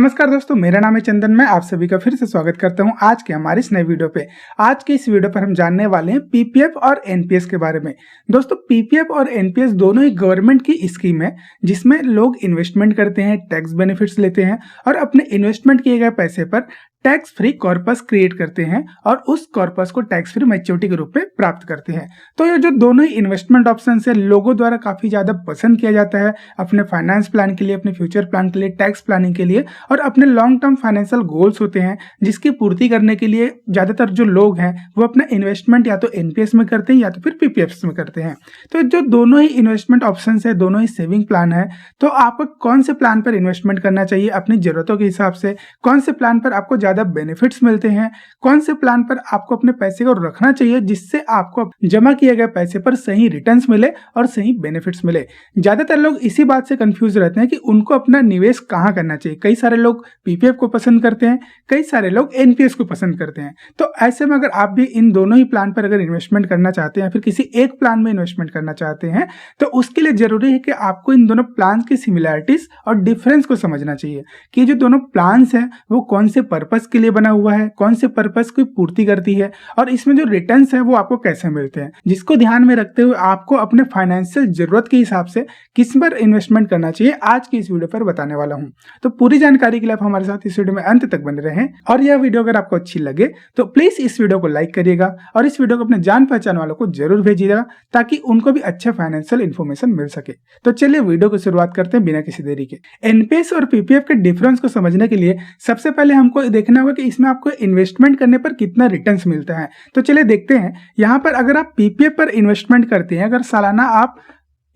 नमस्कार दोस्तों, मेरा नाम है चंदन। मैं आप सभी का फिर से स्वागत करता हूं आज के हमारे इस नए वीडियो पे। आज के इस वीडियो पर हम जानने वाले हैं पीपीएफ और एनपीएस के बारे में। दोस्तों, पीपीएफ और एनपीएस दोनों ही गवर्नमेंट की स्कीम है जिसमें लोग इन्वेस्टमेंट करते हैं, टैक्स बेनिफिट्स लेते हैं और अपने इन्वेस्टमेंट किए गए पैसे पर टैक्स फ्री कॉर्पस क्रिएट करते हैं और उस कॉर्पस को टैक्स फ्री मैच्योरिटी के रूप में प्राप्त करते हैं। तो ये जो दोनों ही इन्वेस्टमेंट ऑप्शन है लोगों द्वारा काफी ज्यादा पसंद किया जाता है अपने फाइनेंस प्लान के लिए, अपने फ्यूचर प्लान के लिए, टैक्स प्लानिंग के लिए और अपने लॉन्ग टर्म फाइनेंशियल गोल्स होते हैं जिसकी पूर्ति करने के लिए ज्यादातर जो लोग हैं वो अपना इन्वेस्टमेंट या तो एनपीएस में करते हैं या तो फिर पीपीएफ में करते हैं। तो जो दोनों ही इन्वेस्टमेंट ऑप्शन है, दोनों ही सेविंग प्लान है, तो आपको कौन से प्लान पर इन्वेस्टमेंट करना चाहिए अपनी जरूरतों के हिसाब से, कौन से प्लान पर आपको ज्यादा बेनिफिट्स मिलते हैं, कौन से प्लान पर आपको अपने पैसे को रखना चाहिए जिससे आपको जमा किए गए पैसे पर सही रिटर्न्स मिले और सही बेनिफिट्स मिले। ज्यादातर लोग इसी बात से कंफ्यूज रहते हैं कि उनको अपना निवेश कहां करना चाहिए। कई सारे लोग पीपीएफ को पसंद करते हैं, कई सारे लोग एनपीएस को पसंद करते हैं। तो ऐसे में अगर आप भी इन दोनों ही प्लान पर अगर इन्वेस्टमेंट करना चाहते हैं, फिर किसी एक प्लान में इन्वेस्टमेंट करना चाहते हैं, तो उसके लिए जरूरी है कि आपको इन दोनों प्लान की सिमिलैरिटीज और डिफरेंस को समझना चाहिए कि जो दोनों प्लान है वो कौन से पर्पस के लिए बना हुआ है, कौन से पर्पस की पूर्ति करती है और इसमें जो रिटर्न्स है वो आपको कैसे मिलते हैं, जिसको ध्यान में रखते हुए आपको अपने फाइनेंशियल जरूरत के हिसाब से किस पर इन्वेस्टमेंट करना चाहिए आज की इस वीडियो पर बताने वाला हूं। तो पूरी जानकारी के लिए आप हमारे साथ इस वीडियो में अंत तक बने रहें और यह वीडियो अगर आपको अच्छी लगे तो प्लीज इस वीडियो को लाइक करिएगा और इस वीडियो को अपने जान पहचान वालों को जरूर भेजिएगा ताकि उनको भी अच्छे फाइनेंशियल इन्फॉर्मेशन मिल सके। तो चलिए वीडियो की शुरुआत करते हैं बिना किसी देरी के। एनपीएस और पीपीएफ के डिफरेंस को समझने के लिए सबसे पहले हमको देखना होगा कि इसमें आपको इन्वेस्टमेंट करने पर कितना रिटर्न्स मिलता है। तो चलिए देखते हैं। यहाँ पर अगर आप पीपीएफ पर इन्वेस्टमेंट करते हैं, अगर सालाना आप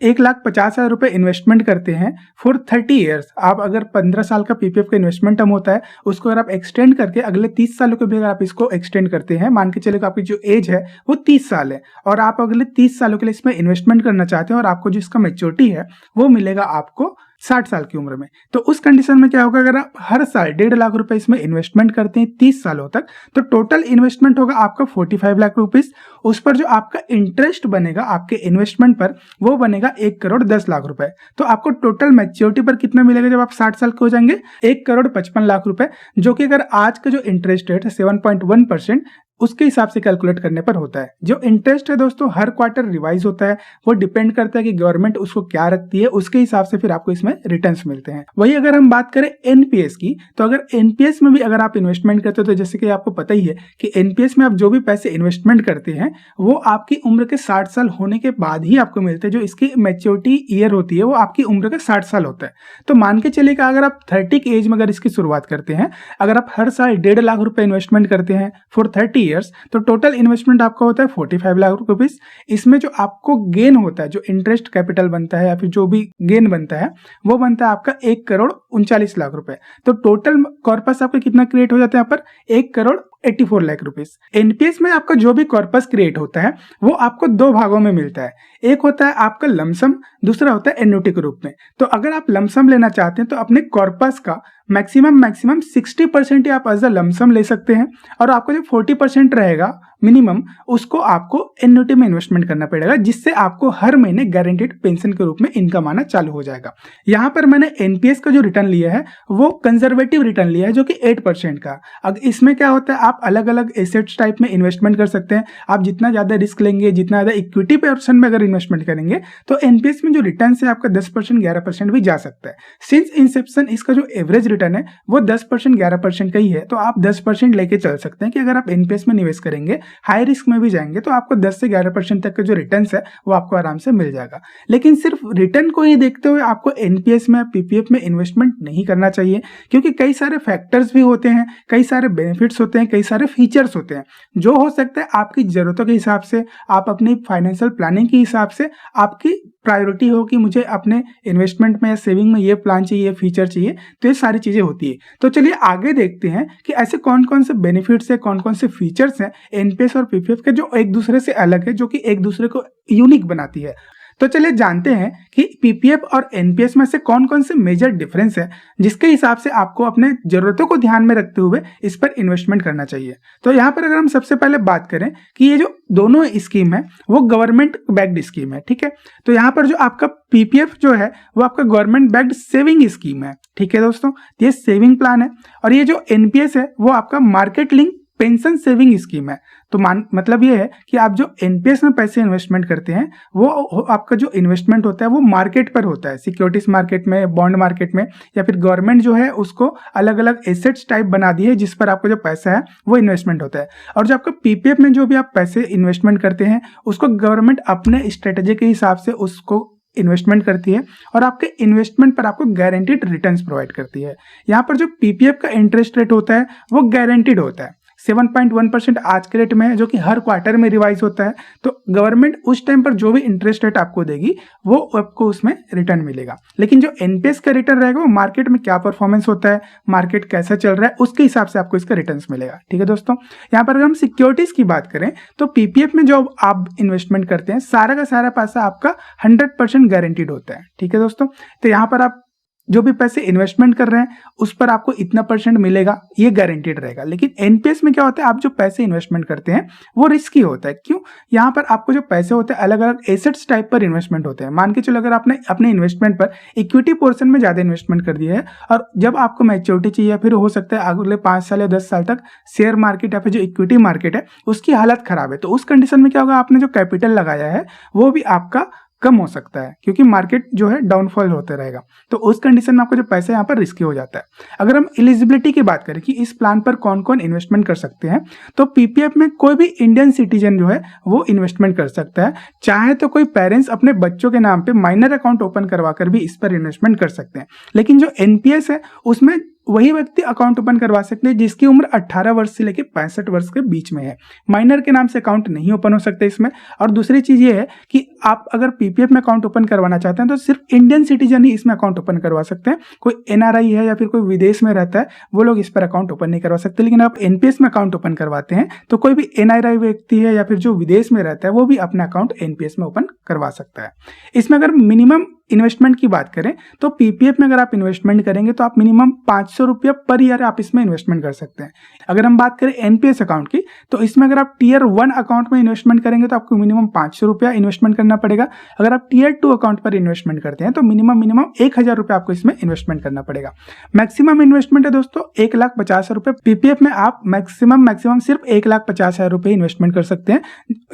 1,50,000 रुपए इन्वेस्टमेंट करते हैं फॉर 30 ईयर्स, आप अगर 15 साल का पीपीएफ का इन्वेस्टमेंट टर्म होता है उसको अगर आप एक्सटेंड करके अगले 30 सालों के भी अगर आप इसको एक्सटेंड करते हैं, मान के चले आपकी जो एज है वो 30 साल है और आप अगले 30 सालों के लिए इसमें इन्वेस्टमेंट करना चाहते हैं और आपको जो इसका मैच्योरिटी है वो मिलेगा आपको 60 साल की उम्र में। तो उस कंडीशन में क्या होगा, अगर आप हर साल 1.5 लाख रुपए इसमें इन्वेस्टमेंट करते हैं 30 सालों तक, तो टोटल इन्वेस्टमेंट होगा आपका 45 लाख रुपीस। उस पर जो आपका इंटरेस्ट बनेगा आपके इन्वेस्टमेंट पर वो बनेगा 1,10,00,000 रुपए। तो आपको टोटल मैच्योरिटी पर कितना मिलेगा जब आप 60 साल के हो जाएंगे? 1,55,00,000 रुपए, जो कि अगर आज का जो इंटरेस्ट रेट है 7.1% उसके हिसाब से कैलकुलेट करने पर होता है। जो इंटरेस्ट है दोस्तों हर क्वार्टर रिवाइज होता है, वो डिपेंड करता है कि गवर्नमेंट उसको क्या रखती है, उसके हिसाब से फिर आपको इसमें रिटर्न्स मिलते हैं। वही अगर हम बात करें एनपीएस की, तो अगर एनपीएस में भी अगर आप इन्वेस्टमेंट करते हो तो जैसे कि आपको पता ही है कि एनपीएस में आप जो भी पैसे इन्वेस्टमेंट करते हैं वो आपकी उम्र के 60 साल होने के बाद ही आपको मिलते हैं। जो इसकी मैच्योरिटी ईयर होती है वो आपकी उम्र का 60 साल होता है। तो मान के चलिए कि अगर आप 30 की एज में अगर इसकी शुरुआत करते हैं, अगर आप हर साल 1.5 लाख रुपए इन्वेस्टमेंट करते हैं फॉर 30 ईयर्स, तो टोटल इन्वेस्टमेंट आपका होता है 45 लाख रुपीस। इसमें जो आपको गेन होता है, जो इंटरेस्ट कैपिटल बनता है या फिर जो भी गेन बनता है वो बनता है आपका 1,39,00,000 रुपए। तो टोटल कॉर्पस आपका कितना क्रिएट हो जाता है यहाँ पर? 1,84 लाख रुपीस। एनपीएस में आपका जो भी कॉर्पस क्रिएट होता है वो आपको दो भागों में मिलता है। एक होता है आपका लमसम, दूसरा होता है एन्युटी के रूप में। तो अगर आप लमसम लेना चाहते हैं तो अपने कॉर्पस का मैक्सिमम 60% ही आप एज अ लमसम ले सकते हैं और आपको जो 40% रहेगा मिनिमम उसको आपको एन्युटी में इन्वेस्टमेंट करना पड़ेगा, जिससे आपको हर महीने गारंटीड पेंशन के रूप में इनकम आना चालू हो जाएगा। यहाँ पर मैंने एनपीएस का जो रिटर्न लिया है वो कंजर्वेटिव रिटर्न लिया है जो कि 8% का। अब इसमें क्या होता है, आप अलग अलग एसेट्स टाइप में इन्वेस्टमेंट कर सकते हैं। आप जितना ज्यादा रिस्क लेंगे, जितना ज्यादा इक्विटी पोर्शन में अगर इन्वेस्टमेंट करेंगे तो एनपीएस में जो रिटर्न है आपका 10% 11% भी जा सकता है। सिंस इंसेप्शन इसका जो एवरेज रिटर्न है वो 10% 11% का ही है, तो आप 10% लेके चल सकते हैं कि अगर आप एनपीएस में निवेश करेंगे, हाई रिस्क में भी जाएंगे तो आपको 10 से 11% तक का जो रिटर्न है वो आपको आराम से मिल जाएगा। लेकिन सिर्फ रिटर्न को ही देखते हुए आपको एनपीएस में पीपीएफ में इन्वेस्टमेंट नहीं करना चाहिए, क्योंकि कई सारे फैक्टर्स भी होते हैं, कई सारे बेनिफिट्स होते हैं, कई सारे फीचर्स होते हैं जो हो सकता है आपकी जरूरतों के हिसाब से, आप अपनी फाइनेंशियल प्लानिंग के हिसाब से आपकी प्रायोरिटी हो कि मुझे अपने इन्वेस्टमेंट में या सेविंग में ये प्लान चाहिए, ये फीचर चाहिए, तो ये सारी चीजें होती है। तो चलिए आगे देखते हैं कि ऐसे कौन कौन से बेनिफिट्स है, कौन कौन से फीचर्स हैं एनपीएस और पीपीएफ के जो एक दूसरे से अलग है, जो कि एक दूसरे को यूनिक बनाती है। तो चलिए जानते हैं कि पीपीएफ और एनपीएस में से कौन कौन से मेजर डिफरेंस है जिसके हिसाब से आपको अपने जरूरतों को ध्यान में रखते हुए इस पर इन्वेस्टमेंट करना चाहिए। तो यहाँ पर अगर हम सबसे पहले बात करें कि ये जो दोनों स्कीम है वो गवर्नमेंट बैक्ड स्कीम है, ठीक है। तो यहाँ पर जो आपका पीपीएफ जो है वो आपका गवर्नमेंट बैक्ड सेविंग स्कीम है, ठीक है दोस्तों, ये सेविंग प्लान है। और ये जो एनपीएस है वो आपका market link pension saving scheme है। तो मतलब ये है कि आप जो एनपीएस में पैसे इन्वेस्टमेंट करते हैं वो आपका जो इन्वेस्टमेंट होता है वो मार्केट पर होता है, सिक्योरिटीज मार्केट में, बॉन्ड मार्केट में, या फिर गवर्नमेंट जो है उसको अलग अलग एसेट्स टाइप बना दी है जिस पर आपका जो पैसा है वो इन्वेस्टमेंट होता है। और जो आपका पीपीएफ में जो भी आप पैसे इन्वेस्टमेंट करते हैं उसको गवर्नमेंट अपने स्ट्रेटेजी के हिसाब से उसको इन्वेस्टमेंट करती है और आपके इन्वेस्टमेंट पर आपको गारंटीड रिटर्न्स प्रोवाइड करती है। यहाँ पर जो पीपीएफ का इंटरेस्ट रेट होता है वो गारंटीड होता है 7.1% आज के रेट में है, जो कि हर क्वार्टर में रिवाइज होता है। तो गवर्नमेंट उस टाइम पर जो भी इंटरेस्ट रेट आपको देगी वो आपको उसमें रिटर्न मिलेगा। लेकिन जो एनपीएस का रिटर्न रहेगा वो मार्केट में क्या परफॉर्मेंस होता है, मार्केट कैसा चल रहा है, उसके हिसाब से आपको इसका रिटर्न मिलेगा, ठीक है दोस्तों। यहाँ पर अगर हम सिक्योरिटीज की बात करें तो पीपीएफ में जो आप इन्वेस्टमेंट करते हैं सारा का सारा पैसा आपका 100% गारंटीड होता है, ठीक है दोस्तों। तो यहाँ पर आप जो भी पैसे इन्वेस्टमेंट कर रहे हैं उस पर आपको इतना % मिलेगा, ये गारंटीड रहेगा। लेकिन एनपीएस में क्या होता है, आप जो पैसे इन्वेस्टमेंट करते हैं वो रिस्की होता है। क्यों? यहाँ पर आपको जो पैसे होते हैं अलग अलग एसेट्स टाइप पर इन्वेस्टमेंट होते हैं। मान के चलो अगर आपने अपने इन्वेस्टमेंट पर इक्विटी पोर्शन में ज्यादा इन्वेस्टमेंट कर दिया है और जब आपको मैच्योरिटी चाहिए, फिर हो सकता है अगले 5 साल या 10 साल तक शेयर मार्केट या फिर जो इक्विटी मार्केट है उसकी हालत खराब है, तो उस कंडीशन में क्या होगा, आपने जो कैपिटल लगाया है वो भी आपका कम हो सकता है क्योंकि मार्केट जो है डाउनफॉल होते रहेगा। तो उस कंडीशन में आपका जो पैसा यहाँ पर रिस्की हो जाता है। अगर हम एलिजिबिलिटी की बात करें कि इस प्लान पर कौन कौन इन्वेस्टमेंट कर सकते हैं, तो पीपीएफ में कोई भी इंडियन सिटीजन जो है वो इन्वेस्टमेंट कर सकता है। चाहे तो कोई पेरेंट्स अपने बच्चों के नाम पे माइनर अकाउंट ओपन करवा कर भी इस पर इन्वेस्टमेंट कर सकते हैं। लेकिन जो एनपीएस है उसमें वही व्यक्ति अकाउंट ओपन करवा सकते हैं जिसकी उम्र 18 वर्ष से लेकर 65 वर्ष के बीच में है। माइनर के नाम से अकाउंट नहीं ओपन हो सकते इसमें। और दूसरी चीज ये है कि आप अगर पीपीएफ में अकाउंट ओपन करवाना चाहते हैं तो सिर्फ इंडियन सिटीजन ही इसमें अकाउंट ओपन करवा सकते हैं। कोई एनआरआई है या फिर कोई विदेश में रहता है वो लोग इस पर अकाउंट ओपन नहीं करवा सकते। लेकिन आप एनपीएस में अकाउंट ओपन करवाते हैं तो कोई भी एनआरआई व्यक्ति है या फिर जो विदेश में रहता है वो भी अपना अकाउंट एनपीएस में ओपन करवा सकता है। इसमें अगर मिनिमम इन्वेस्टमेंट की बात करें तो पीपीएफ में अगर आप इन्वेस्टमेंट करेंगे तो आप मिनिमम 500 रुपया पर ईयर आप इसमें इन्वेस्टमेंट कर सकते हैं। अगर हम बात करें एनपीएस अकाउंट की तो इसमें अगर आप टीयर 1 अकाउंट में इन्वेस्टमेंट करेंगे तो आपको मिनिमम 500 रुपया इन्वेस्टमेंट करना पड़ेगा। अगर आप टीयर 2 अकाउंट पर इन्वेस्टमेंट करते हैं तो मिनिमम 1000 रुपया आपको इसमें इन्वेस्टमेंट करना पड़ेगा। मैक्सिमम इन्वेस्टमेंट है दोस्तों 1,50,000 रुपये। पीपीएफ में आप मैक्सिमम सिर्फ 1,50,000 रुपये इन्वेस्टमेंट कर सकते हैं।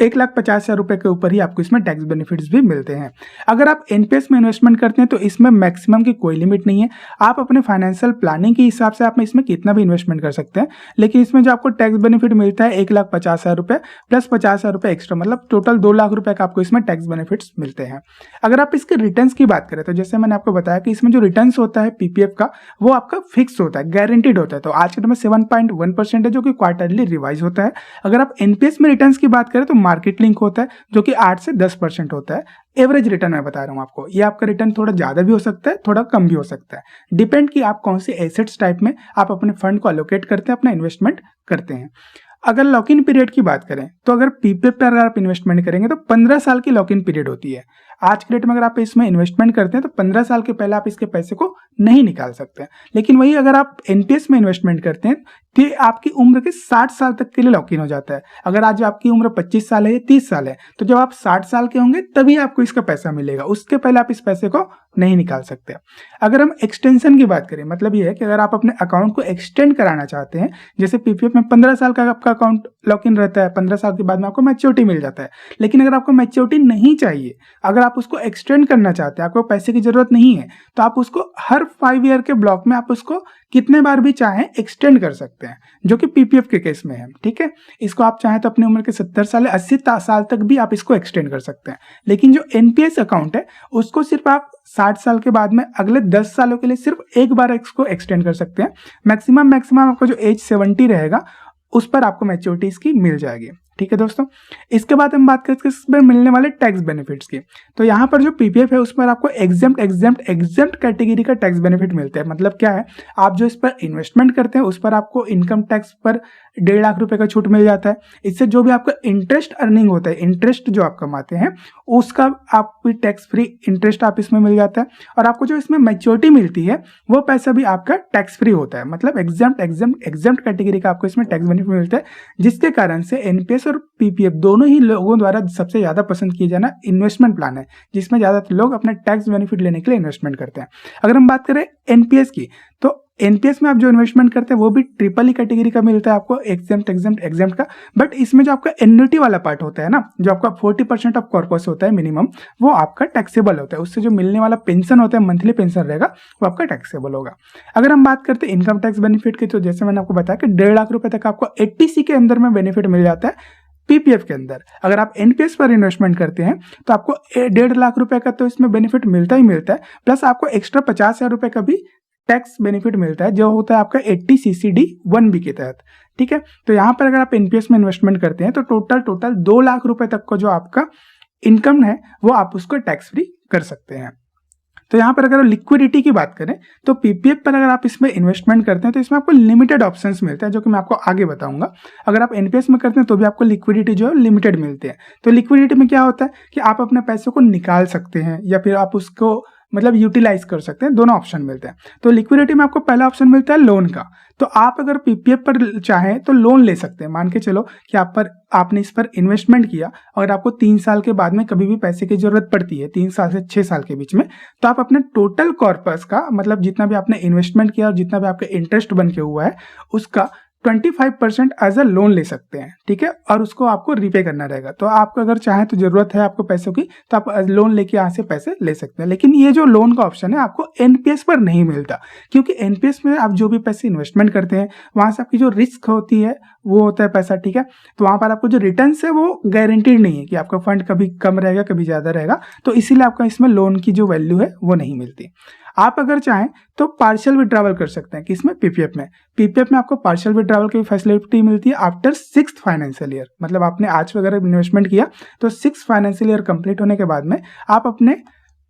1,50,000 रुपये के ऊपर ही आपको इसमें टैक्स बेनिफिट्स भी मिलते हैं। अगर आप एनपीएस में इन्वेस्टमेंट करते हैं तो इसमें मैक्सिमम की कोई लिमिट नहीं है। आप अपने फाइनेंशियल प्लानिंग के हिसाब से आप इसमें कितना भी इन्वेस्टमेंट कर सकते हैं। लेकिन इसमें जो आपको टैक्स बेनिफिट मिलता है 1,50,000 रुपये प्लस 50,000 रुपये एक्स्ट्रा, मतलब टोटल 2 लाख रुपए का आपको इसमें टैक्स बेनिफिट्स मिलते हैं। अगर आप इसके रिटर्न्स की बात करें तो जैसे मैंने आपको बताया कि इसमें जो रिटर्न्स होता है पीपीएफ का वो आपका फिक्स होता है, गारंटीड होता है। तो आज के टाइम में 7.1% है जो कि क्वार्टरली रिवाइज होता है। अगर आप एनपीएस में रिटर्न्स की बात करें तो मार्केट लिंक होता है जो कि 8 से 10% होता है। एवरेज रिटर्न मैं बता रहा हूं आपको, ये आपका रिटर्न थोड़ा ज्यादा भी हो सकता है, थोड़ा कम भी हो सकता है, डिपेंड कि आप कौन से एसेट्स टाइप में आप अपने फंड को अलोकेट करते हैं, अपना इन्वेस्टमेंट करते हैं। अगर लॉक इन पीरियड की बात करें तो अगर पीपीएफ पर अगर आप इन्वेस्टमेंट करेंगे तो 15 साल की लॉक इन पीरियड होती है। आज के डेट में अगर आप इसमें इन्वेस्टमेंट करते हैं तो 15 साल के पहले आप इसके पैसे को नहीं निकाल सकते हैं। लेकिन वही अगर आप एनपीएस में इन्वेस्टमेंट करते हैं तो आपकी उम्र के 60 साल तक के लिए लॉक इन हो जाता है। अगर आज आपकी उम्र 25 साल है या 30 साल है तो जब आप 60 साल के होंगे तभी आपको इसका पैसा मिलेगा, उसके पहले आप इस पैसे को नहीं निकाल सकते। अगर हम एक्सटेंशन की बात करें, मतलब ये है कि अगर आप अपने अकाउंट को एक्सटेंड कराना चाहते हैं, जैसे पीपीएफ में 15 साल का आपका अकाउंट लॉक इन रहता है, 15 साल के बाद में आपको मैच्योरिटी मिल जाता है। लेकिन अगर आपको मैच्योरिटी नहीं चाहिए, अगर आप उसको एक्सटेंड करना चाहते हैं, आपको पैसे की जरूरत नहीं है, तो आप उसको हर 5 ईयर के ब्लॉक में आप उसको कितने बार भी चाहें एक्सटेंड कर सकते हैं, जो कि पीपीएफ के केस में है। ठीक है, इसको आप चाहें तो अपनी उम्र के 70 साल या 80 साल तक भी आप इसको एक्सटेंड कर सकते हैं। लेकिन जो एनपीएस अकाउंट है उसको सिर्फ आप 60 साल के बाद में अगले 10 सालों के लिए सिर्फ एक बार इसको एक्सटेंड कर सकते हैं। मैक्सिमम आपको जो एज 70 रहेगा उस पर आपको मैच्योरिटी इसकी मिल जाएगी। ठीक है दोस्तों। इसके बाद हम बात करते हैं इस पर मिलने वाले टैक्स बेनिफिट्स की। तो यहाँ पर जो पीपीएफ है उस पर आपको एग्जेम्प्ट कैटेगरी का टैक्स बेनिफिट मिलता है। मतलब क्या है, आप जो इस पर इन्वेस्टमेंट करते हैं उस पर आपको इनकम टैक्स पर 1.5 लाख रुपए का छूट मिल जाता है। इससे जो भी आपका इंटरेस्ट अर्निंग होता है, इंटरेस्ट जो आप कमाते हैं उसका आपको टैक्स फ्री इंटरेस्ट आप इसमें मिल जाता है। और आपको जो इसमें मैच्योरिटी मिलती है वो पैसा भी आपका टैक्स फ्री होता है। मतलब एग्जेम्प्ट कैटेगरी का आपको इसमें टैक्स बेनिफिट मिलता है, जिसके कारण से एनपीएस और पीपीएफ दोनों ही लोगों द्वारा सबसे ज्यादा पसंद किए जाना इन्वेस्टमेंट प्लान है, जिसमें ज्यादातर लोग अपने टैक्स बेनिफिट लेने के लिए इन्वेस्टमेंट करते हैं। अगर हम बात करें एनपीएस की, तो एनपीएस में आप जो इन्वेस्टमेंट करते हैं वो भी ट्रिपल ई कैटेगरी का मिलता है आपको, एग्जेम्प्ट का। बट इसमें जो आपका एन्युटी वाला पार्ट होता है ना, जो आपका 40% ऑफ कॉर्पस होता है मिनिमम, वो आपका टैक्सेबल होता है। उससे जो मिलने वाला पेंशन होता है, मंथली पेंशन रहेगा, वो आपका टैक्सेबल होगा। अगर हम बात करते हैं इनकम टैक्स बेनिफिट की, तो जैसे मैंने आपको बताया कि 1.5 लाख रुपए तक आपको 80C के अंदर में बेनिफिट मिल जाता है पीपीएफ के अंदर। अगर आप एनपीएस पर इन्वेस्टमेंट करते हैं तो आपको 1.5 लाख रुपए का तो इसमें बेनिफिट मिलता ही मिलता है, प्लस आपको एक्स्ट्रा 50,000 रुपए का भी टैक्स बेनिफिट मिलता है, जो होता है आपका 80CCD1B के तहत। ठीक है, तो यहाँ पर अगर आप एनपीएस में इन्वेस्टमेंट करते हैं तो टोटल 2 लाख रुपए तक का जो आपका इनकम है वो आप उसको टैक्स फ्री कर सकते हैं। तो यहाँ पर अगर लिक्विडिटी की बात करें तो पीपीएफ पर अगर आप इसमें इन्वेस्टमेंट करते हैं तो इसमें आपको लिमिटेड ऑप्शंस मिलते हैं, जो कि मैं आपको आगे बताऊंगा। अगर आप एनपीएस में करते हैं तो भी आपको लिक्विडिटी जो है लिमिटेड मिलते हैं। तो लिक्विडिटी में क्या होता है कि आप अपने पैसे को निकाल सकते हैं या फिर आप उसको मतलब यूटिलाइज कर सकते हैं, दोनों ऑप्शन मिलते हैं। तो लिक्विडिटी में आपको पहला ऑप्शन मिलता है लोन का। तो आप अगर पीपीएफ पर चाहें तो लोन ले सकते हैं। मान के चलो कि आपने इस पर इन्वेस्टमेंट किया और आपको 3 साल के बाद में कभी भी पैसे की जरूरत पड़ती है, 3 साल से 6 साल के बीच में, तो आप अपने टोटल कॉर्पस का, मतलब जितना भी आपने इन्वेस्टमेंट किया और जितना भी आपका इंटरेस्ट बन के हुआ है उसका 25% एज अ लोन ले सकते हैं। ठीक है, और उसको आपको रीपे करना रहेगा। तो आपको अगर चाहे तो जरूरत है आपको पैसों की तो आप लोन लेके यहाँ से पैसे ले सकते हैं। लेकिन ये जो लोन का ऑप्शन है आपको एनपीएस पर नहीं मिलता, क्योंकि एनपीएस में आप जो भी पैसे इन्वेस्टमेंट करते हैं वहां से आपकी जो रिस्क होती है वो होता है पैसा। ठीक है, तो वहां पर आपको जो रिटर्न है वो गारंटीड नहीं है कि आपका फंड कभी कम रहेगा कभी ज्यादा रहेगा, तो इसीलिए आपका इसमें लोन की जो वैल्यू है वो नहीं मिलती। आप अगर चाहें तो पार्शियल विड्रॉवल कर सकते हैं। किसमें? पीपीएफ में। पीपीएफ में आपको पार्शियल विड्रॉवल की फैसिलिटी मिलती है आफ्टर 6th फाइनेंशियल ईयर। मतलब आपने आज वगैरह इन्वेस्टमेंट किया तो 6th फाइनेंशियल ईयर कंप्लीट होने के बाद में आप अपने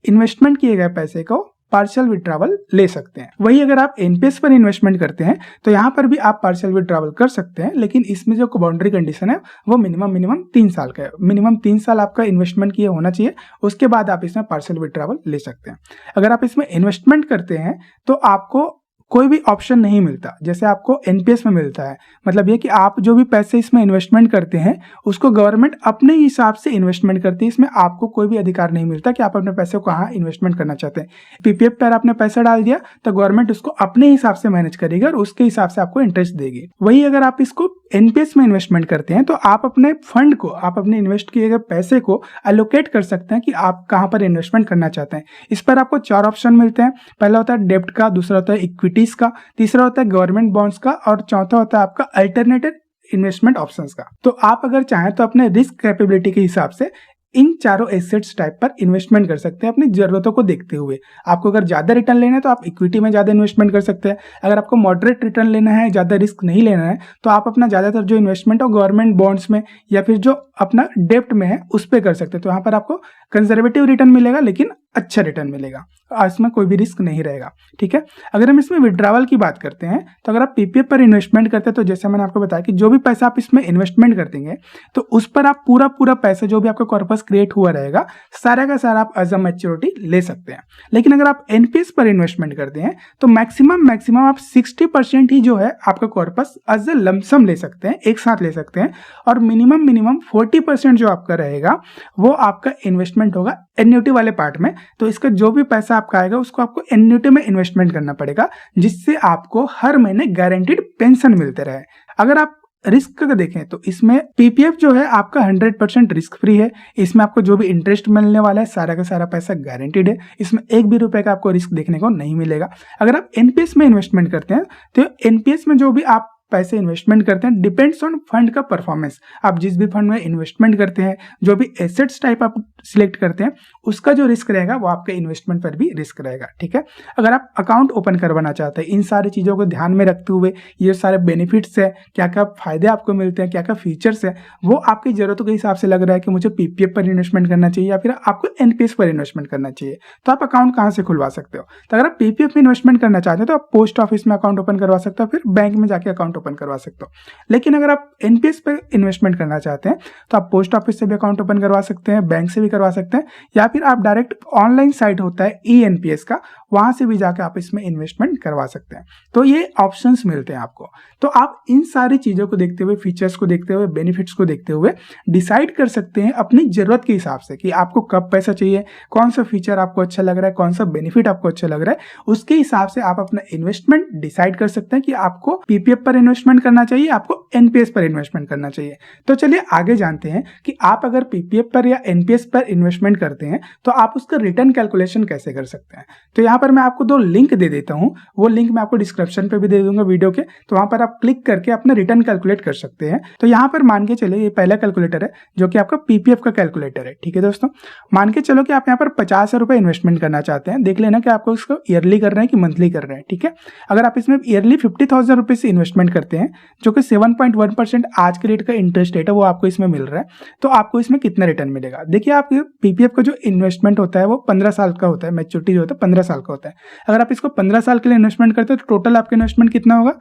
इन्वेस्टमेंट किए गए पैसे को पार्शियल विड्रॉवल ले सकते हैं। वही अगर आप एनपीएस पर इन्वेस्टमेंट करते हैं तो यहाँ पर भी आप पार्शियल विड्रॉवल कर सकते हैं, लेकिन इसमें जो बाउंड्री कंडीशन है वो मिनिमम 3 साल का है। मिनिमम 3 साल आपका इन्वेस्टमेंट किया होना चाहिए, उसके बाद आप इसमें पार्शियल विड्रॉवल ले सकते हैं। अगर आप इसमें इन्वेस्टमेंट करते हैं तो आपको कोई भी ऑप्शन नहीं मिलता जैसे आपको एनपीएस में मिलता है। मतलब ये कि आप जो भी पैसे इसमें इन्वेस्टमेंट करते हैं उसको गवर्नमेंट अपने हिसाब से इन्वेस्टमेंट करती है। इसमें आपको कोई भी अधिकार नहीं मिलता कि आप अपने पैसे को कहाँ इन्वेस्टमेंट करना चाहते हैं। पीपीएफ पर आपने पैसा डाल दिया तो गवर्नमेंट उसको अपने हिसाब से मैनेज करेगी और उसके हिसाब से आपको इंटरेस्ट देगी। वही अगर आप इसको एनपीएस में इन्वेस्टमेंट करते हैं तो आप अपने फंड को, आप अपने इन्वेस्ट किए गए पैसे को एलोकेट कर सकते हैं कि आप कहाँ पर इन्वेस्टमेंट करना चाहते हैं। इस पर आपको 4 ऑप्शन मिलते हैं। पहला होता है डेब्ट का, दूसरा होता है इक्विटीज का, तीसरा होता है गवर्नमेंट बॉन्ड्स का और चौथा होता है आपका अल्टरनेटिव इन्वेस्टमेंट ऑप्शंस का। तो आप अगर चाहें तो अपने रिस्क कैपेबिलिटी के हिसाब से इन चारों एसेट्स टाइप पर इन्वेस्टमेंट कर सकते हैं अपनी जरूरतों को देखते हुए। आपको अगर ज्यादा रिटर्न लेना है तो आप इक्विटी में ज्यादा इन्वेस्टमेंट कर सकते हैं। अगर आपको मॉडरेट रिटर्न लेना है, ज्यादा रिस्क नहीं लेना है, तो आप अपना ज्यादातर जो इन्वेस्टमेंट हो गवर्नमेंट बॉन्ड्स में या फिर जो अपना डेब्ट में है उस पर कर सकते हैं। तो यहाँ पर आपको कंजर्वेटिव रिटर्न मिलेगा लेकिन अच्छा रिटर्न मिलेगा, इसमें कोई भी रिस्क नहीं रहेगा। ठीक है, अगर हम इसमें विड्रॉवल की बात करते हैं तो अगर आप पीपीएफ पर इन्वेस्टमेंट करते हैं तो जैसे मैंने आपको बताया कि जो भी पैसा आप इसमें इन्वेस्टमेंट कर देंगे तो उस पर आप पूरा पैसा जो भी आपका कॉर्पस क्रिएट हुआ रहेगा सारा का सारा आप एज अ मैच्योरिटी ले सकते हैं। लेकिन अगर आप एनपीएस पर इन्वेस्टमेंट करते हैं तो मैक्सिमम आप 60% ही जो है आपका कॉर्पस एज अ लमसम ले सकते हैं, एक साथ ले सकते हैं, और मिनिमम 40% जो आपका रहेगा वो आपका इन्वेस्टमेंट होगा एन्युटी वाले पार्ट में। तो इसका जो भी पैसा आपका आएगा उसको आपको एन्युटी में इन्वेस्टमेंट करना पड़ेगा, जिससे आपको हर महीने गारंटीड पेंशन मिलते रहे। अगर आप रिस्क का देखें तो इसमें पीपीएफ जो है आपका 100% रिस्क फ्री है। इसमें आपको जो भी इंटरेस्ट मिलने वाला है सारा का सारा पैसा गारंटीड है। इसमें 1 भी रुपए का आपको रिस्क देखने को नहीं मिलेगा। अगर आप एनपीएस में इन्वेस्टमेंट करते हैं तो एनपीएस में जो भी आप पैसे इन्वेस्टमेंट करते हैं डिपेंड्स ऑन फंड का परफॉर्मेंस। आप जिस भी फंड में इन्वेस्टमेंट करते हैं, जो भी एसेट्स टाइप आप सिलेक्ट करते हैं, उसका जो रिस्क रहेगा वो आपके इन्वेस्टमेंट पर भी रिस्क रहेगा, ठीक है। अगर आप अकाउंट ओपन करवाना चाहते हैं, इन सारी चीज़ों को ध्यान में रखते हुए, ये सारे बेनिफिट्स है, क्या क्या फायदे आपको मिलते हैं, क्या क्या फीचर्स है, वो आपकी जरूरतों के हिसाब से लग रहा है कि मुझे पीपीएफ पर इन्वेस्टमेंट करना चाहिए या फिर आपको एनपीएस पर इन्वेस्टमेंट करना चाहिए, तो आप अकाउंट कहाँ से खुलवा सकते हो। तो अगर आप पीपीएफ में इन्वेस्टमेंट करना चाहते हो तो आप पोस्ट ऑफिस में अकाउंट ओपन करवा सकते हो, फिर बैंक में जाके अकाउंट ओपन करवा सकते हो। लेकिन अगर आप एनपीएस पर इन्वेस्टमेंट करना चाहते हैं तो आप पोस्ट ऑफिस से भी अकाउंट ओपन करवा सकते हैं, बैंक से भी करवा सकते हैं, या फिर आप डायरेक्ट ऑनलाइन साइट होता है ईएनपीएस का, वहां से भी जाके आप इसमें इन्वेस्टमेंट करवा सकते हैं। तो ये ऑप्शंस मिलते हैं आपको। तो आप इन सारी चीजों को देखते हुए, फीचर्स को देखते हुए, बेनिफिट्स को देखते हुए डिसाइड कर सकते हैं अपनी जरूरत के हिसाब से कि आपको कब पैसा चाहिए, कौन सा फीचर आपको अच्छा लग रहा है, कौन सा बेनिफिट आपको अच्छा लग रहा है, उसके हिसाब से आप अपना इन्वेस्टमेंट डिसाइड कर सकते हैं कि आपको पीपीएफ पर इन्वेस्टमेंट करना चाहिए, आपको एनपीएस पर इन्वेस्टमेंट करना चाहिए। तो चलिए आगे जानते हैं कि आप अगर पीपीएफ पर या एनपीएस पर इन्वेस्टमेंट करते हैं तो आप उसका रिटर्न कैलकुलेशन कैसे कर सकते हैं। तो यहाँ पर मैं आपको 2 लिंक दे देता हूँ, वो लिंक मैं आपको डिस्क्रिप्शन पे भी दे दूंगा वीडियो के, तो वहां पर आप क्लिक करके अपना रिटर्न कैलकुलेट कर सकते हैं। तो यहाँ पर मान के चले ये पहला कैलकुलेटर है जो कि आपका पीपीएफ का कैलकुलेटर है, ठीक है दोस्तों। मान के चलो कि आप यहाँ पर 50 रुपए इन्वेस्टमेंट करना चाहते हैं, देख लेना कि आपको इसको ईयरली कर रहे हैं कि मंथली कर रहे हैं, ठीक है। अगर आप इसमें ईयरली 50,000 रुपए से इन्वेस्टमेंट करते हैं, जो कि 7.1% आज के रेट का इंटरेस्ट रेट है वो आपको इसमें मिल रहा है, तो आपको इसमें कितना रिटर्न मिलेगा। देखिए, आप पीपीएफ का जो इन्वेस्टमेंट होता है वो 15 साल का होता है, मैच्योरिटी जो होता है 15 साल का होता है। अगर आप इसको 15 साल के लिए इन्वेस्टमेंट करते हैं तो टोटल आपका इन्वेस्टमेंट कितना होगा,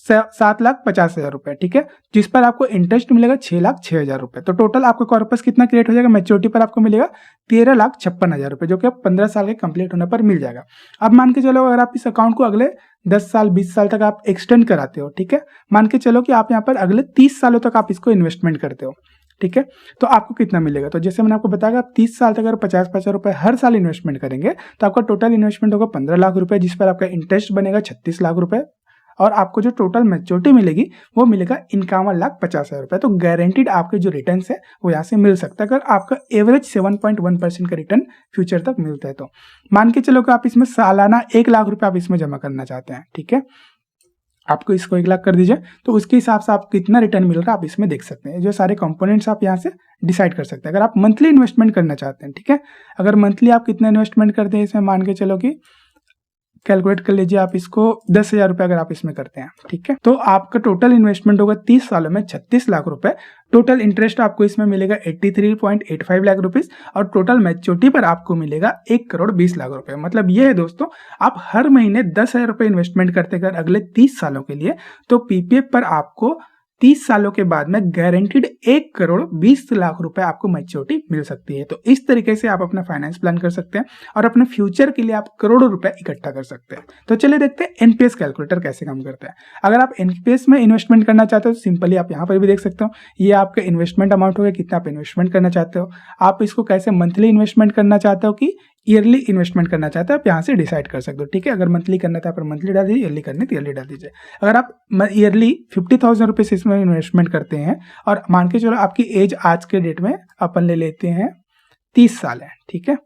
7,50,000 रुपए, ठीक है, जिस पर आपको इंटरेस्ट मिलेगा 6,06,000 रुपए। तो टोटल आपका कॉर्पस कितना क्रिएट हो जाएगा, मैच्योरिटी पर आपको मिलेगा 13,56,000 रुपए, जो कि आप 15 साल के कंप्लीट होने पर मिल जाएगा। अब मान के चलो अगर आप इस अकाउंट को अगले 10 साल 20 साल तक आप एक्सटेंड कराते हो, ठीक है, मान के चलो कि आप यहाँ पर अगले 30 सालों तक आप इसको इन्वेस्टमेंट करते हो, ठीक है, तो आपको कितना मिलेगा। तो जैसे मैंने आपको बताया, आप 30 साल तक अगर 50-50 रुपए हर साल इन्वेस्टमेंट करेंगे तो आपका टोटल इन्वेस्टमेंट होगा 15 लाख रुपए, जिस पर आपका इंटरेस्ट बनेगा 36 लाख रुपए, और आपको जो टोटल मैच्योरिटी मिलेगी वो मिलेगा 51,50,000 रुपए। तो गारंटीड आपके जो रिटर्न है वो यहाँ से मिल सकता है, अगर आपका एवरेज 7.1% का रिटर्न फ्यूचर तक मिलता है। तो मान के चलो कि आप इसमें सालाना 1 लाख रुपए आप इसमें जमा करना चाहते हैं, ठीक है, आपको इसको 1 लाख कर दीजिए, तो उसके हिसाब से आप कितना रिटर्न मिल रहा है आप इसमें देख सकते हैं। जो सारे कंपोनेंट्स आप यहाँ से डिसाइड कर सकते हैं। अगर आप मंथली इन्वेस्टमेंट करना चाहते हैं, ठीक है, अगर मंथली आप कितना इन्वेस्टमेंट करते हैं इसमें, मान के चलो कि कैलकुलेट कर लीजिए आप इसको, 10,000 रुपए अगर आप इसमें करते हैं, ठीक है, तो आपका टोटल इन्वेस्टमेंट होगा 30 सालों में 36 लाख रुपए। टोटल इंटरेस्ट आपको इसमें मिलेगा 83.85 लाख रुपीस, और टोटल मैच्योरिटी पर आपको मिलेगा 1,20,00,000 रुपए। मतलब ये है दोस्तों, आप हर महीने 10,000 रुपए इन्वेस्टमेंट करते अगर अगले 30 सालों के लिए, तो पीपीएफ पर आपको 30 सालों के बाद में गारंटीड 1,20,00,000 रुपए आपको मैच्योरिटी मिल सकती है। तो इस तरीके से आप अपना फाइनेंस प्लान कर सकते हैं और अपने फ्यूचर के लिए आप करोड़ों रुपए इकट्ठा कर सकते हैं। तो चलिए देखते हैं एनपीएस कैलकुलेटर कैसे काम करता है। अगर आप एनपीएस में इन्वेस्टमेंट करना चाहते हो तो सिंपली आप यहाँ पर भी देख सकते हो, ये आपका इन्वेस्टमेंट अमाउंट होगा, कितना आप इन्वेस्टमेंट करना चाहते हो, आप इसको कैसे मंथली इन्वेस्टमेंट करना चाहते हो कि ईयरली इन्वेस्टमेंट करना चाहते हो, आप यहाँ से डिसाइड कर सकते हो, ठीक है। अगर मंथली करना था पर मंथली डाल दीजिए, ईयरली करनी तो ईयरली डाल दीजिए। अगर आप ईयरली 50,000 रुपए से इसमें इन्वेस्टमेंट करते हैं, और मान के चलो आपकी एज आज के डेट में अपन ले लेते हैं 30 साल है, ठीक है,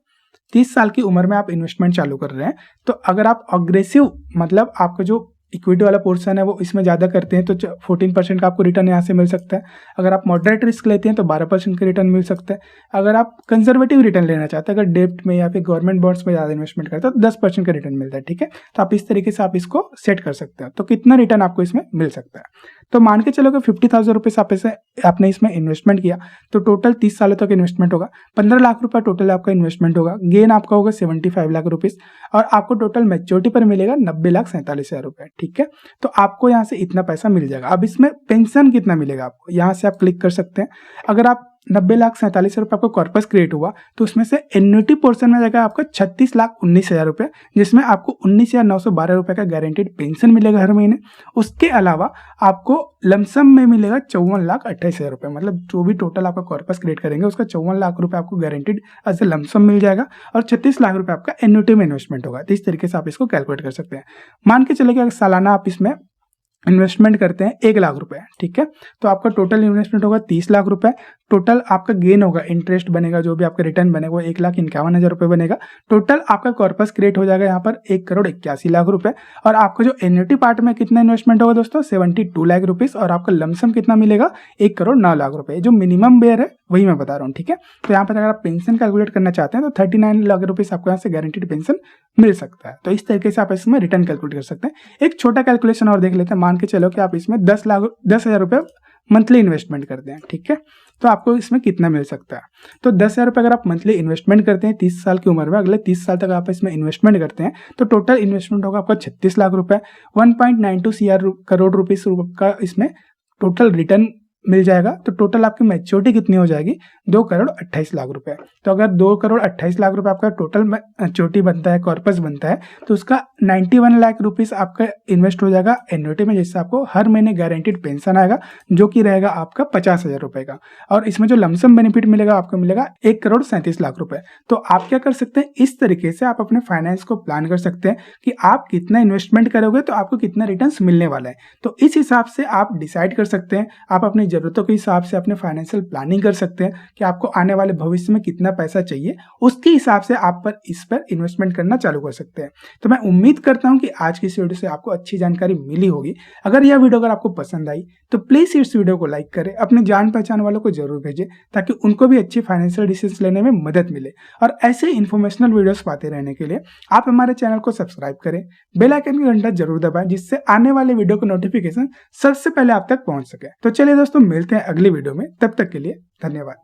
30 साल की उम्र में आप इन्वेस्टमेंट चालू कर रहे हैं, तो अगर आप अग्रेसिव, मतलब आपका जो इक्विटी वाला पोर्शन है वो इसमें ज़्यादा करते हैं तो 14% का आपको रिटर्न यहाँ से मिल सकता है। अगर आप मॉडरेट रिस्क लेते हैं तो 12% का रिटर्न मिल सकता है। अगर आप कंजर्वेटिव रिटर्न लेना चाहते हैं, अगर डेब्ट में या फिर गवर्नमेंट बॉन्ड्स में ज़्यादा इन्वेस्टमेंट करते हैं तो 10% का रिटर्न मिलता है, ठीक है। तो आप इस तरीके से आप इसको सेट कर सकते हैं, तो कितना रिटर्न आपको इसमें मिल सकता है। तो मान के चलो कि 50,000 रुपये से आपने इसमें इन्वेस्टमेंट किया, तो टोटल 30 सालों तक इन्वेस्टमेंट होगा, 15 लाख रुपये टोटल आपका इन्वेस्टमेंट होगा, गेन आपका होगा 75 लाख रुपीस, और आपको टोटल मैच्योरिटी पर मिलेगा 90,47,000 रुपये, ठीक है। तो आपको यहाँ से इतना पैसा मिल जाएगा। अब इसमें पेंशन कितना मिलेगा आपको, यहाँ से आप क्लिक कर सकते हैं। अगर आप 90,47,000 रुपये आपका कॉर्पस क्रिएट हुआ तो उसमें से एन्युटी पोर्शन में जाएगा आपका 36,19,000 रुपये, जिसमें आपको 19,912 रुपये का गारंटीड पेंशन मिलेगा हर महीने। उसके अलावा आपको लमसम में मिलेगा 54,28,000 रुपये, मतलब जो भी टोटल आपका कॉर्पस क्रिएट करेंगे उसका 54 लाख रुपये आपको गारंटीड एज ए लमसम मिल जाएगा, और 36 लाख रुपये आपका एन्युटी में इन्वेस्टमेंट होगा। तो इस तरीके से आप इसको कैलकुलेट कर सकते हैं। मान के चले कि अगर सालाना आप इसमें इन्वेस्टमेंट करते हैं 1 लाख रुपए, ठीक है, तो आपका टोटल इन्वेस्टमेंट होगा 30 लाख रुपए। टोटल आपका गेन होगा, इंटरेस्ट बनेगा, जो भी आपका रिटर्न बनेगा वो 1,51,000 रुपए बनेगा। टोटल आपका कॉर्पस क्रिएट हो जाएगा यहाँ पर 1,81,00,000 रुपए। और आपका जो एन्युटी पार्ट में कितना इन्वेस्टमेंट होगा दोस्तों, 72 लाख रुपीज। और आपका लमसम कितना मिलेगा, 1,09,00,000 रुपए। जो मिनिमम बेयर है वही मैं बता रहा हूँ, ठीक है। तो यहाँ पर अगर आप पेंशन कैलकुलेट करना चाहते हैं तो 39 लाख रुपीज आपको यहाँ से गारंटीड पेंशन मिल सकता है। तो इस तरीके से आप इसमें रिटर्न कैलकुलेट कर सकते हैं। एक छोटा कैलकुलेशन और देख लेते हैं। मान के चलो कि आप इसमें 10,000 रुपए मंथली इन्वेस्टमेंट करते हैं, ठीक है, तो आपको इसमें कितना मिल सकता है। तो 10,000 रुपए अगर आप मंथली इन्वेस्टमेंट करते हैं 30 साल की उम्र में, अगले 30 साल तक आप इसमें इन्वेस्टमेंट करते हैं, तो टोटल इन्वेस्टमेंट होगा आपका 36 लाख रुपए। 1.92 करोड़ रुपीस का इसमें टोटल रिटर्न मिल जाएगा। तो टोटल आपकी मैच्योरिटी कितनी हो जाएगी, 2,28,00,000 रुपए। तो अगर 2,28,00,000 रुपए आपका टोटल मैच्योरिटी बनता है, कॉर्पस बनता है, तो उसका 91 लाख रुपीस आपका इन्वेस्ट हो जाएगा एन्युटी में, जिससे आपको हर महीने गारंटीड पेंशन आएगा, जो कि रहेगा आपका 50,000 रुपए का। और इसमें जो लमसम बेनिफिट मिलेगा आपको मिलेगा 1,37,00,000 रुपए। तो आप क्या कर सकते हैं, इस तरीके से आप अपने फाइनेंस को प्लान कर सकते हैं कि आप कितना इन्वेस्टमेंट करोगे तो आपको कितना रिटर्न मिलने वाला है। तो इस हिसाब से आप डिसाइड कर सकते हैं, आप अपनी जरूरतों के हिसाब से अपने फाइनेंशियल प्लानिंग कर सकते हैं कि आपको आने वाले भविष्य में कितना पैसा चाहिए, उसके हिसाब से आप इस पर इन्वेस्टमेंट करना चालू कर सकते हैं। तो मैं उम्मीद करता हूं कि आज की इस वीडियो से आपको अच्छी जानकारी मिली होगी। अगर यह वीडियो अगर आपको पसंद आई तो प्लीज इस वीडियो को लाइक करें, अपने जान पहचान वालों को जरूर भेजें, ताकि उनको भी अच्छी फाइनेंशियल डिसीजन लेने में मदद मिले। और ऐसे इन्फॉर्मेशनल वीडियोस पाते रहने के लिए आप हमारे चैनल को सब्सक्राइब करें, बेल आइकन का घंटा जरूर दबाएं, जिससे आने वाले वीडियो का नोटिफिकेशन सबसे पहले आप तक पहुंच सके। तो चलिए दोस्तों, मिलते हैं अगली वीडियो में, तब तक के लिए धन्यवाद।